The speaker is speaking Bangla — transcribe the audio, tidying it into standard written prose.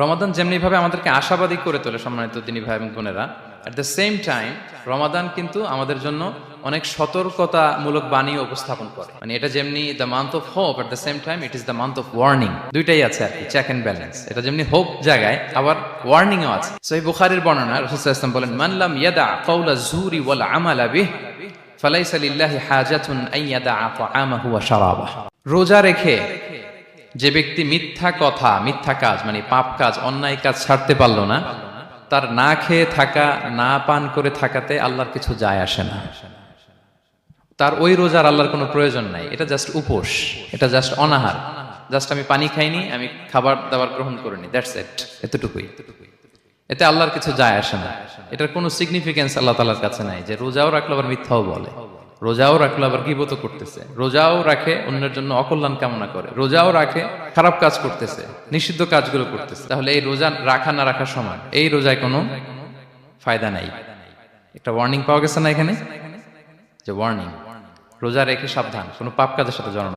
রমাদান যেমনি ভাবে আমাদেরকে আশাবাদী করে তোলে সম্মানিত দিনী ভাই এবং বোনেরা, এট দ্য সেম টাইম রমাদান কিন্তু আমাদের জন্য অনেক সতর্কতামূলক বাণী উপস্থাপন করে। মানে এটা যেমনি the month of hope, at the same time it is the month of warning. দুইটাই আছে আর কি, চেক এন্ড ব্যালেন্স। এটা যেমনি হোপ জায়গায়, আবার ওয়ার্নিংও আছে। সহিহ বুখারীর বর্ণনা, রাসূল সাল্লাল্লাহু আলাইহি ওয়াসাল্লাম বলেন, মান লাম ইয়াদা কাওলা যুরি ওয়াল আমালা বিহি ফালাইসা লিল্লাহি হাজাতুন আন ইয়াদা তাআমাহু ওয়া শারাবাহু। রোজা রেখে যে ব্যক্তি মিথ্যা কথা, মিথ্যা কাজ মানে পাপ কাজ, অন্যায় কাজ ছাড়তে পারলো না, তার না খেয়ে থাকা, না পান করে থাকাতে আল্লাহর কিছু যায় আসে না। তার ওই রোজার আল্লাহর কোনো প্রয়োজন নাই। এটা জাস্ট উপোস, এটা জাস্ট অনাহার, জাস্ট আমি পানি খাইনি, আমি খাবার দাবার গ্রহণ করিনি, দ্যাটস ইট, এতটুকুই। এতে আল্লাহর কিছু যায় আসে না। এটার কোনো সিগনিফিকেন্স আল্লাহ তাআলার কাছে নাই যে রোজাও রাখলো আবার মিথ্যাও বলে, রোজাও রাখলো আবার গীবত করতেছে, রোজাও রাখে অন্যের জন্য অকল্যাণ কামনা করে, রোজাও রাখে খারাপ কাজ করতেছে, নিষিদ্ধ কাজগুলো করতেছে। তাহলে এই রোজা রাখা না রাখার সমান, এই রোজায় কোনো ফায়দা নাই। একটা ওয়ার্নিং পাওয়া গেছে না এখানে, যে ওয়ার্নিং, রোজা রেখে সাবধান, কোনো পাপ কাজের সাথে জড়ানো।